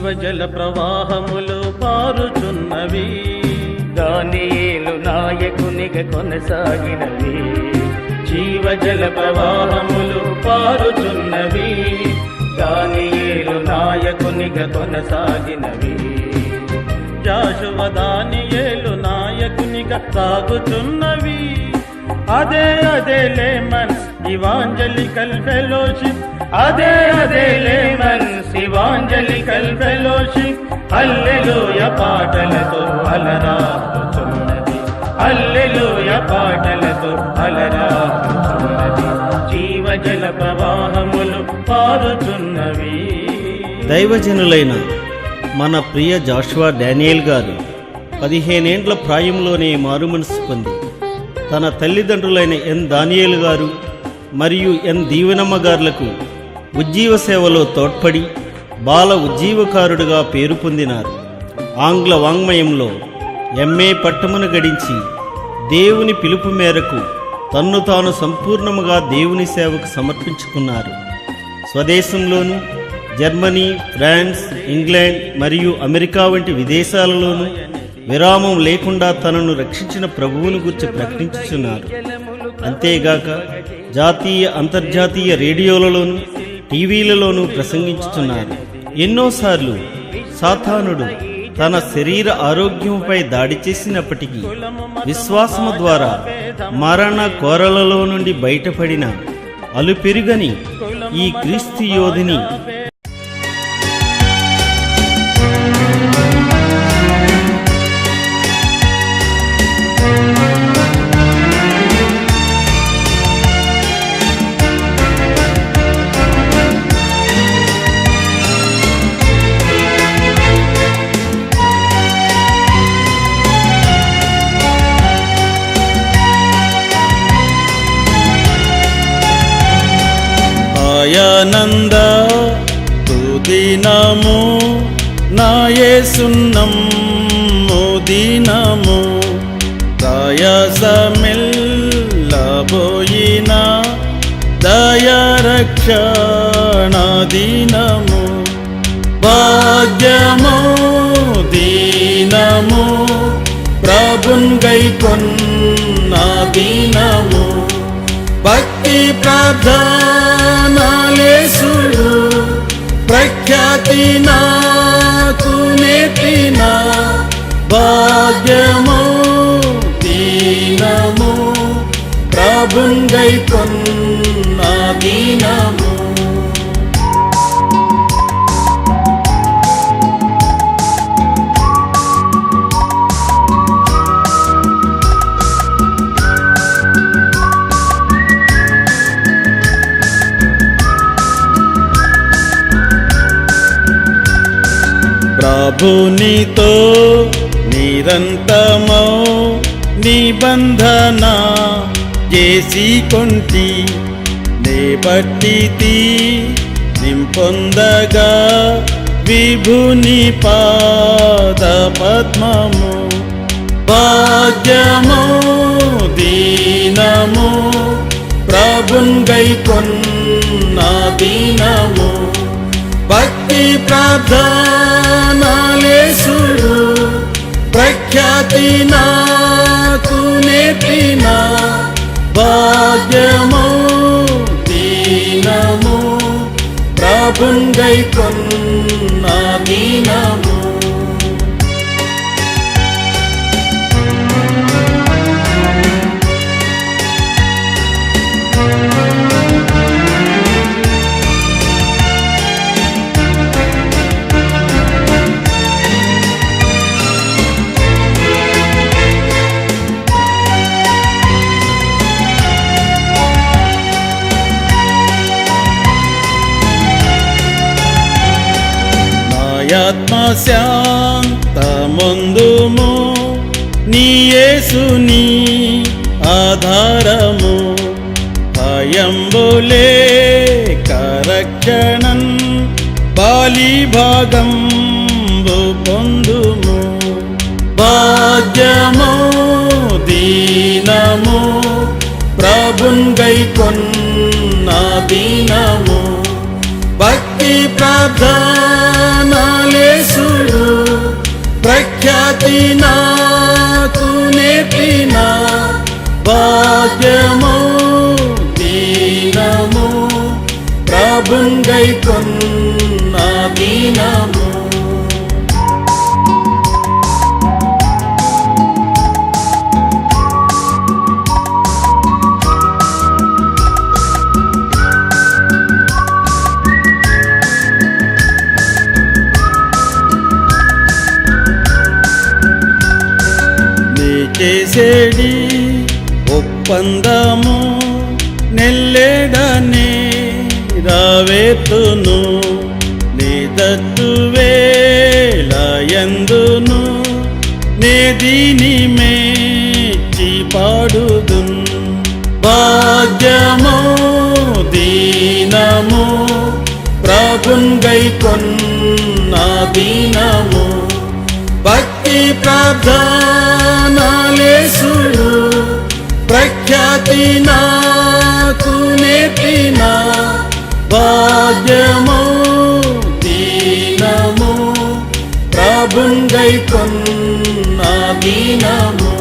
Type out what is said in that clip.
జీవజల ప్రవాహములు పారుచున్నవి, దానియేలు నాయకునిగా కొనసాగినవి. జీవజల ప్రవాహములు పారుచున్నవి, దానియేలు నాయకునిగా కొనసాగినవి. జాషువ దానియేలు నాయకునిగా సాగుచున్నవి. అదే లేమన్స్ ఇవాంజలికల్ ఫెలోషిప్, అదే లేమన్స్ ఇవాంజలికల్ ఫెలోషిప్ హల్లెలూయా పాటలతో అలరారుచున్నది, హల్లెలూయా పాటలతో అలరారుచున్నది. జీవజల ప్రవాహములు పారుచున్నవి. దైవజనులైన మన ప్రియ జాషువా డానియేల్ గారు 15 ఏండ్ల ప్రాయంలోనే మారుమనసు పొంది తన తల్లిదండ్రులైన ఎన్ దానియేలు గారు మరియు ఎన్ దీవెనమ్మ గారులకు ఉజ్జీవ సేవలో తోడ్పడి బాల ఉజ్జీవకారుడుగా పేరు పొందినారు. ఆంగ్ల వాంగ్మయంలో ఎంఏ పట్టమును గడించి దేవుని పిలుపు మేరకు తన్ను తాను సంపూర్ణముగా దేవుని సేవకు సమర్పించుకున్నారు. స్వదేశంలోనూ జర్మనీ, ఫ్రాన్స్, ఇంగ్లాండ్ మరియు అమెరికా వంటి విదేశాలలోనూ విరామం లేకుండా తనను రక్షించిన ప్రభువును గురించి ప్రకటించుచున్నారు. అంతేగాక జాతీయ అంతర్జాతీయ రేడియోలలోనూ టీవీలలోనూ ప్రసంగించుచున్నారు. ఎన్నోసార్లు సాతానుడు తన శరీర ఆరోగ్యంపై దాడి చేసినప్పటికీ విశ్వాసము ద్వారా మరణ కోరలలో నుండి బయటపడిన అలుపెరుగని ఈ క్రీస్తు యోధిని ఆనంద తుదినము నా యేసున్నము దినము, ప్రయాసమెల్లబోయిన దయరక్షణ దినము, భాగ్యము దీనము ప్రభున్ గైకొన్న దినము, భక్తి ప్రార్థనాలేసుడు ప్రఖ్యాతి నాకు నేర్పిన, భాగ్యము దీనము ప్రభున్ గైకొన్న దినము. ప్రభునితో నిరంతమో నిబంధన చేసి కొంటి, నే బట్టితి నింపొందగా విభుని పాద పద్మము, భాగ్యము దీనము ప్రభున్ గైకొన్న దినము, భక్తి ప్రార్థనాలేసుడు ప్రఖ్యాతి నాకు నేర్పిన, భాగ్యము దీనము ప్రభున్ గైకొన్న దినము. ఆత్మ శాంతమొందుము, నీ యేసుని ఆధారము, భయంబులే కరక్షణం బాలి భాగంబు పొందుము, భాగ్యము దీనము ప్రభున్ గైకొన్న దినము, భక్తి ప్రార్థనాలేసుడు నాకు నేర్పిన భాగ్యము దీనము ప్రభుంగై కొన్న దీనము. చేసేడి ఒప్పందము నెల్లెడనే రావేతును నీ దత్తు వేళయందును నే దీని మేచి పాడుదున్. భాగ్యము దీనము ప్రభుంగై కొన్న దీనము భక్తి ప్రార్థనలేసుడు ప్రఖ్యాతి నాకు నేర్పిన భాగ్యము దీనము ప్రభుంగై కొన్న దీనము.